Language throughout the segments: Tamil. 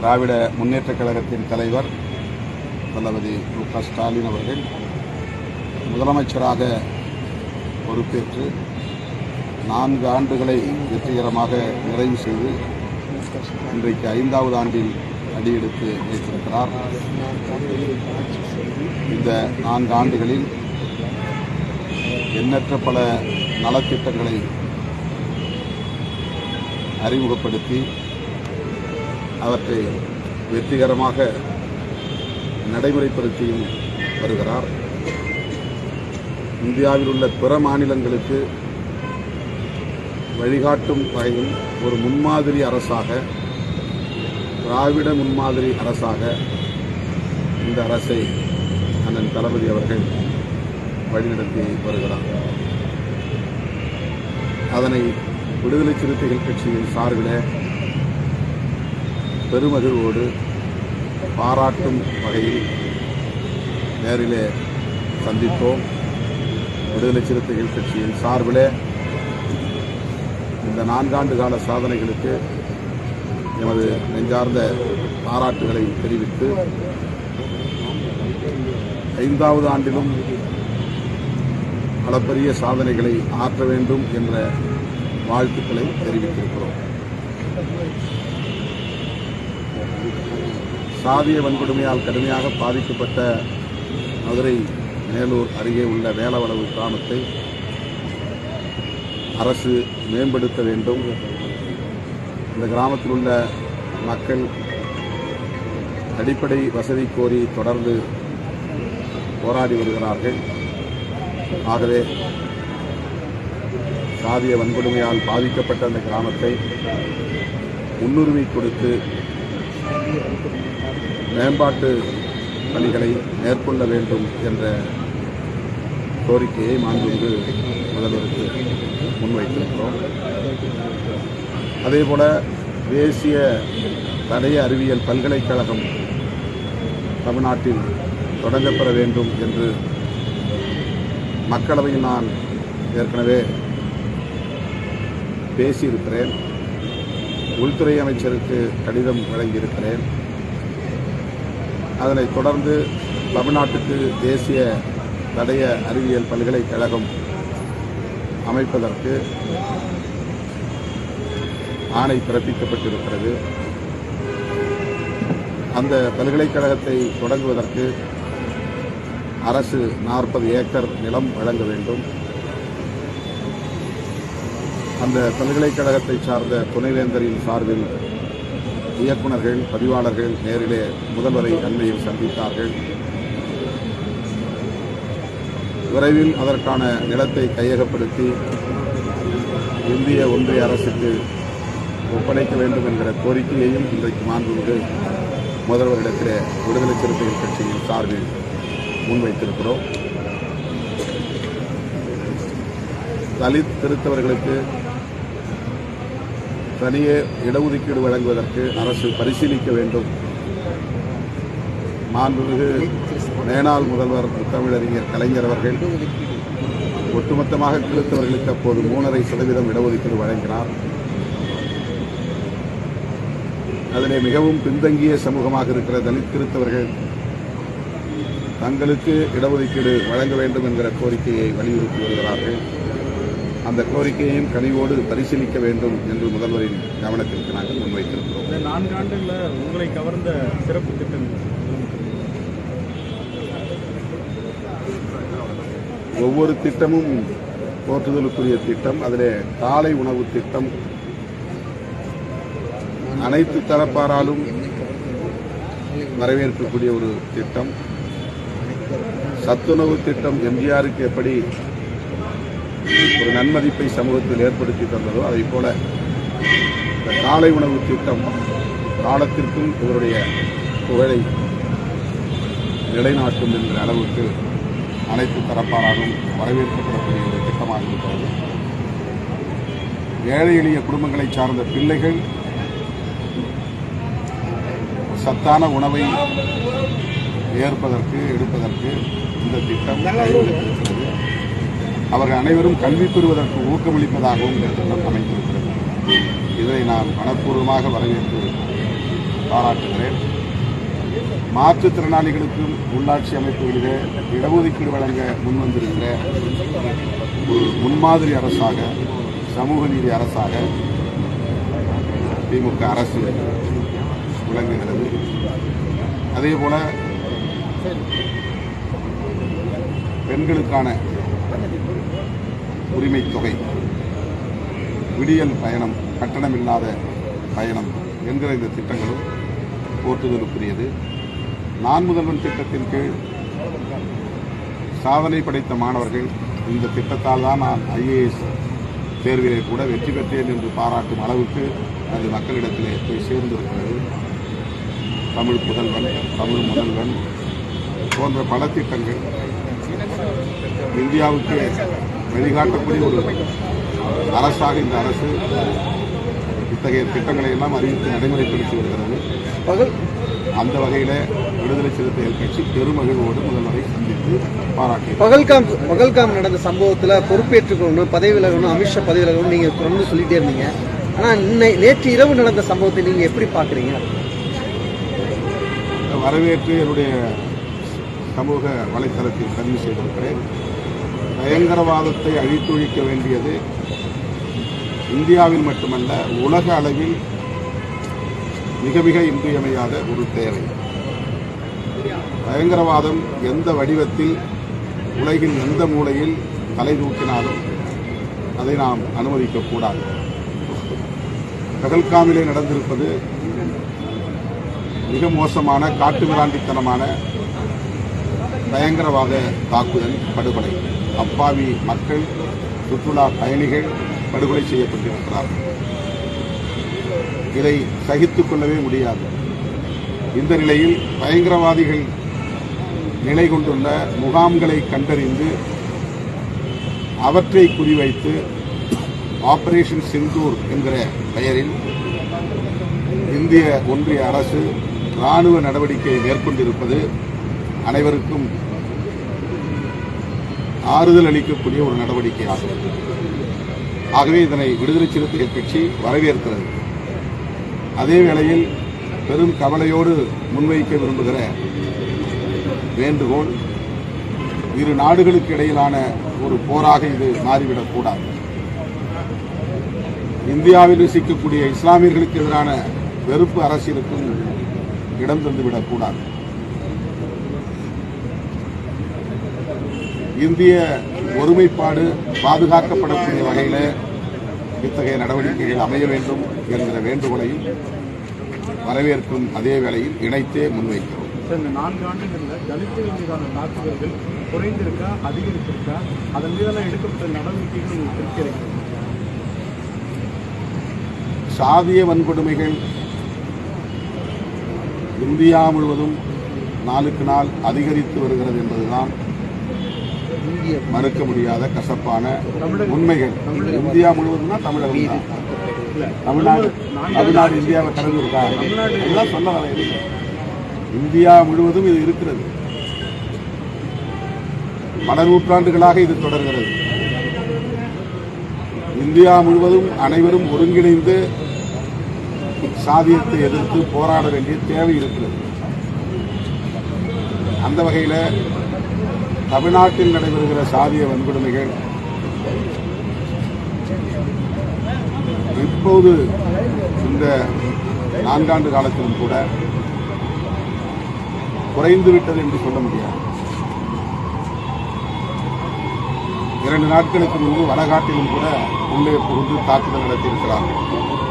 திராவிட முன்னேற்றக் கழகத்தின் தலைவர் தளபதி மு.க. ஸ்டாலின் அவர்கள் முதலமைச்சராக பொறுப்பேற்று 4 ஆண்டுகளை வெற்றிகரமாக நிறைவு செய்து இன்றைக்கு 5வது ஆண்டில் அடியெடுத்து வைத்திருக்கிறார். இந்த 4 ஆண்டுகளில் எண்ணற்ற பல நலத்திட்டங்களை அறிமுகப்படுத்தி அவற்றை வெற்றிகரமாக நடைமுறைப்படுத்தியும் வருகிறார். இந்தியாவில் உள்ள பிற மாநிலங்களுக்கு வழிகாட்டும் வகையில் ஒரு முன்மாதிரி அரசாக, திராவிட முன்மாதிரி அரசாக இந்த அரசை அண்ணன் தளபதி அவர்கள் வழிநடத்தி வருகிறார். அதனை விடுதலை சிறுத்தைகள் கட்சியின் சார்பில் பெருமகிழ்வோடு பாராட்டும் வகையில் நேரிலே சந்தித்தோம். விடுதலை சிறுத்தைகள் கட்சியின் சார்பில் இந்த 4 ஆண்டு கால சாதனைகளுக்கு எமது நெஞ்சார்ந்த பாராட்டுகளை தெரிவித்து 5வது ஆண்டிலும் அளப்பரிய சாதனைகளை ஆற்ற வேண்டும் என்ற வாழ்த்துக்களை தெரிவித்திருக்கிறோம். சாதிய வன்கொடுமையால் கடுமையாக பாதிக்கப்பட்ட மதுரை மேலூர் அருகே உள்ள வேலவளவு கிராமத்தை அரசு மேம்படுத்த வேண்டும். இந்த கிராமத்தில் உள்ள மக்கள் அடிப்படை வசதி கோரி தொடர்ந்து போராடி வருகிறார்கள். ஆகவே சாதிய வன்கொடுமையால் பாதிக்கப்பட்ட அந்த கிராமத்தை முன்னுரிமை கொடுத்து மேம்பாட்டு பணிகளை மேற்கொள்ள வேண்டும் என்ற கோரிக்கையை மாண்புமிகு முதல்வருக்கு முன்வைத்திருக்கிறோம். அதேபோல தேசிய தடய அறிவியல் பல்கலைக்கழகம் தமிழ்நாட்டில் தொடங்கப்பெற வேண்டும் என்று மக்களவையில் நான் ஏற்கனவே பேசியிருக்கிறேன். உள்துறை அமைச்சருக்கு கடிதம் வழங்கியிருக்கிறேன். அதனைத் தொடர்ந்து தமிழ்நாட்டுக்கு தேசிய தடய அறிவியல் பல்கலைக்கழகம் அமைப்பதற்கு ஆணை பிறப்பிக்கப்பட்டிருக்கிறது. அந்த பல்கலைக்கழகத்தை தொடங்குவதற்கு அரசு 40 ஏக்கர் நிலம் வழங்க வேண்டும். அந்த பல்கலைக்கழகத்தை சார்ந்த துணைவேந்தரின் சார்பில் இயக்குநர்கள், பதிவாளர்கள் நேரிலே முதல்வரை அண்மையில் சந்தித்தார்கள். விரைவில் அதற்கான நிலத்தை கையகப்படுத்தி இந்திய ஒன்றிய அரசுக்கு ஒப்படைக்க வேண்டும் என்கிற கோரிக்கையையும் இன்றைக்கு மாண்புமிகு முதல்வரிடத்திலே விடுதலை சிறுத்தைகள் கட்சியின் சார்பில் முன்வைத்திருக்கிறோம். தலித் கிறிஸ்தவர்களுக்கு தனியே இடஒதுக்கீடு வழங்குவதற்கு அரசு பரிசீலிக்க வேண்டும். மாண்புமிகு மேனாள் முதல்வர் முத்தமிழறிஞர் கலைஞர் அவர்கள் ஒட்டுமொத்தமாக கிறிஸ்தவர்களுக்கு அப்போது 3.5% இடஒதுக்கீடு வழங்கினார். அதிலே மிகவும் பின்தங்கிய சமூகமாக இருக்கிற தலித் கிறிஸ்தவர்கள் தங்களுக்கு இடஒதுக்கீடு வழங்க வேண்டும் என்கிற கோரிக்கையை வலியுறுத்தி வருகிறார்கள். அந்த கோரிக்கையையும் கனிவோடு பரிசீலிக்க வேண்டும் என்று முதல்வரின் கவனத்திற்கு நாங்கள் முன்வைத்திருக்கிறோம். 4 ஆண்டுகளில் உங்களை கவர்ந்த சிறப்பு திட்டம் ஒவ்வொரு திட்டமும் போற்றுதலுக்குரிய திட்டம். அதிலே காலை உணவு திட்டம் அனைத்து தரப்பாராலும் வரவேற்கக்கூடிய ஒரு திட்டம். சத்துணவு திட்டம் எம்ஜிஆருக்கு எப்படி ஒரு நன்மதிப்பை சமூகத்தில் ஏற்படுத்தி தந்ததோ அதை போல இந்த காலை உணவு திட்டம் காலத்திற்கும் இவருடைய புகழை நிலைநாட்டும் என்ற அளவுக்கு அனைத்து தரப்பாராலும் வரவேற்கப்படக்கூடிய ஒரு திட்டமாக இருக்கிறது. ஏழை எளிய குடும்பங்களை சார்ந்த பிள்ளைகள் சத்தான உணவை ஏற்பதற்கு எடுப்பதற்கு இந்த திட்டம் கைவிடப்பட்டிருக்கிறது. அவர்கள் அனைவரும் கல்வி பெறுவதற்கு ஊக்கமளிப்பதாகவும் இந்த திட்டம் அமைந்திருக்கிறது. இதை நான் மனப்பூர்வமாக வரவேற்று பாராட்டுகிறேன். மாற்றுத்திறனாளிகளுக்கும் உள்ளாட்சி அமைப்புகளிலே இடஒதுக்கீடு வழங்க முன்வந்திருக்கிற ஒரு முன்மாதிரி அரசாக, சமூக நீதி அரசாக திமுக அரசு விளங்குகிறது. அதேபோல பெண்களுக்கான உரிமை தொகை, விடியல் பயணம், கட்டணமில்லாத பயணம் என்கிற இந்த திட்டங்களும் போற்றுதலுக்குரியது. நான் முதல்வன் திட்டத்தின் கீழ் சாதனை படைத்த மாணவர்கள் இந்த திட்டத்தால் தான் நான் ஐஏஎஸ் தேர்விலே கூட வெற்றி பெற்றேன் என்று பாராட்டும் அளவுக்கு அது மக்களிடத்திலே போய் சேர்ந்திருக்கிறது. தமிழ் புதல்வன், தமிழ் முதல்வன் போன்ற பல திட்டங்கள் இந்தியாவுக்கு வழிகாட்டக்கூடிய ஒரு அரசாக இந்த அரசு இத்தகைய திட்டங்களை எல்லாம் அறிவித்து நடைமுறைப்படுத்தி வருகிறது. அந்த வகையில் விடுதலை சிறுத்தைகள் கட்சி பெருமகிழ்வோடு முதல்வரை சந்தித்து பாராட்டினார். பகல்காம் நடந்த சம்பவத்தில் பொறுப்பேற்றுக்கணும், பதவி விலகணும், அமித்ஷா பதவி விலகணும் நீங்க தொடர்ந்து சொல்லிட்டே இருந்தீங்க. ஆனா நேற்று இரவு நடந்த சம்பவத்தை நீங்க எப்படி பாக்குறீங்க? வரவேற்று என்னுடைய சமூக வலைத்தளத்தில் பதிவு செய்திருக்கிறேன். பயங்கரவாதத்தை அழித்தொழிக்க வேண்டியது இந்தியாவில் மட்டுமல்ல, உலக அளவில் மிக மிக இன்றியமையாத ஒரு தேவை. பயங்கரவாதம் எந்த வடிவத்தில் உலகின் எந்த மூலையில் தலை தூக்கினாலும் அதை நாம் அனுமதிக்கக்கூடாது. பகல்காமிலே நடந்திருப்பது மிக மோசமான, காட்டுமிராண்டித்தனமான பயங்கரவாத தாக்குதல், படுகொலை. அப்பாவி மக்கள், சுற்றுலா பயணிகள் படுகொலை செய்யப்பட்டிருக்கிறார்கள். இதை சகித்துக் கொள்ளவே முடியாது. இந்த நிலையில் பயங்கரவாதிகள் நிலை கொண்டுள்ள முகாம்களை கண்டறிந்து அவற்றை குறிவைத்து ஆபரேஷன் சிந்தூர் என்கிற பெயரில் இந்திய ஒன்றிய அரசு ராணுவ நடவடிக்கை மேற்கொண்டிருப்பது அனைவருக்கும் ஆறுதல் அளிக்கக்கூடிய ஒரு நடவடிக்கையாகும். ஆகவே இதனை விடுதலை சிறுத்தைகள் கட்சி வரவேற்கிறது. அதே வேளையில் பெரும் கவலையோடு முன்வைக்க விரும்புகிற வேண்டுகோள், இரு நாடுகளுக்கு இடையிலான ஒரு போராக இது மாறிவிடக்கூடாது. இந்தியாவில் வசிக்கக்கூடிய இஸ்லாமியர்களுக்கு எதிரான வெறுப்பு அரசியலுக்கும் இடம் தந்துவிடக்கூடாது. இந்திய ஒருமைப்பாடு பாதுகாக்கப்படக்கூடிய வகையில் இத்தகைய நடவடிக்கைகள் அமைய வேண்டும் என்கிற வேண்டுகோளையும் வரவேற்கும் அதே வேளையில் இணைத்தே முன்வைக்கிறோம். இந்த 4 ஆண்டுகளில் தலித்துகள் மீதான தாக்குதல்கள் குறைந்திருக்கா, அதிகரித்திருக்கா? அதன் மீதெல்லாம் எடுக்கப்பட்ட நடவடிக்கைகள் உங்களுக்கு திருப்தி அளிக்கிறது? சாதிய வன்கொடுமைகள் இந்தியா முழுவதும் நாளுக்கு நாள் அதிகரித்து வருகிறது என்பதுதான் மறுக்க முடியாத கசப்பான உண்மைகள். இந்தியா முழுவதும் தான் தமிழகம் தான். தமிழ்நாடு இந்தியாவை கடந்து இருக்கா? எல்லாம் சொல்ல வரையில்லை. இந்தியா முழுவதும் இது இருக்கிறது. பல நூற்றாண்டுகளாக இது தொடர்கிறது. இந்தியா முழுவதும் அனைவரும் ஒருங்கிணைந்து சாதியத்தை எதிர்த்து போராட வேண்டிய தேவை இருக்கிறது. அந்த வகையில் தமிழ்நாட்டில் நடைபெறுகிற சாதிய வன்கொடுமைகள் இப்போது இந்த 4 ஆண்டு காலத்திலும் கூட குறைந்துவிட்டது என்று சொல்ல முடியாது. 2 நாட்களுக்கு முன்பு வடகாட்டிலும் கூட உள்ளே புகுந்து தாக்குதல் நடத்தியிருக்கிறார்கள்.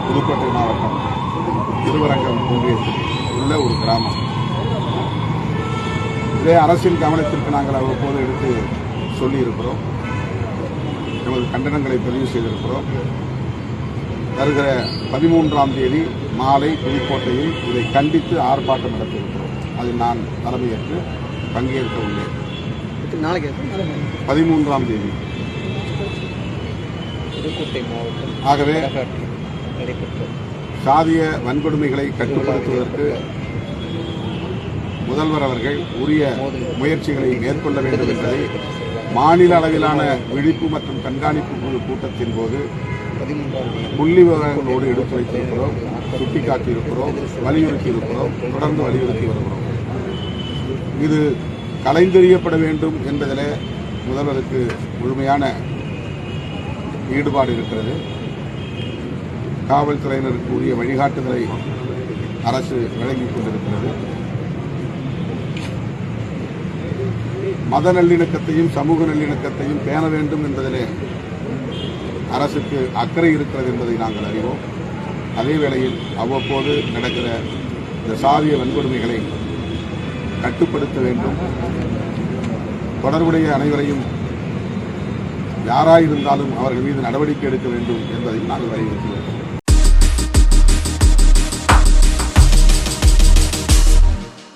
புதுக்கோட்டை மாவட்டம் திருவரங்கம் ஒன்றியத்தில் உள்ள ஒரு கிராமம். இதே அரசின் கவனத்திற்கு நாங்கள் அவ்வப்போது எடுத்து சொல்லியிருக்கிறோம். நமது கண்டனங்களை பதிவு செய்திருக்கிறோம். வருகிற 13ஆம் தேதி மாலை புதுக்கோட்டையில் இதை கண்டித்து ஆர்ப்பாட்டம் நடத்தியிருக்கிறோம். அதில் நான் தலைமையேற்று பங்கேற்க உள்ளேன். 13ஆம் தேதி புதுக்கோட்டை மாவட்டம். ஆகவே சாதிய வன்கொடுமைகளை கட்டுப்படுத்துவதற்கு முதல்வர் அவர்கள் உரிய முயற்சிகளை மேற்கொள்ள வேண்டும் என்பதை மாநில அளவிலான விழிப்பு மற்றும் கண்காணிப்பு குழு கூட்டத்தின் போது புள்ளி விவரங்களோடு எடுத்துரைத்திருக்கிறோம். சுட்டிக்காட்டியிருக்கிறோம், வலியுறுத்தி இருக்கிறோம், தொடர்ந்து வலியுறுத்தி வருகிறோம். இது கலைந்தெறியப்பட வேண்டும் என்பதிலே முதல்வருக்கு முழுமையான ஈடுபாடு இருக்கிறது. காவல்துறையினருக்கு உரிய வழிகாட்டுதலை அரசு வழங்கிக் கொண்டிருக்கிறது. மத நல்லிணக்கத்தையும் சமூக நல்லிணக்கத்தையும் பேண வேண்டும் என்பதிலே அரசுக்கு அக்கறை இருக்கிறது என்பதை நாங்கள் அறிவோம். அதே வேளையில் அவ்வப்போது நடக்கிற இந்த சாதிய வன்கொடுமைகளை கட்டுப்படுத்த வேண்டும். தொடர்புடைய அனைவரையும் யாராயிருந்தாலும் அவர்கள் மீது நடவடிக்கை எடுக்க வேண்டும் என்பதையும் நாங்கள் வலியுறுத்தியுள்ளோம்.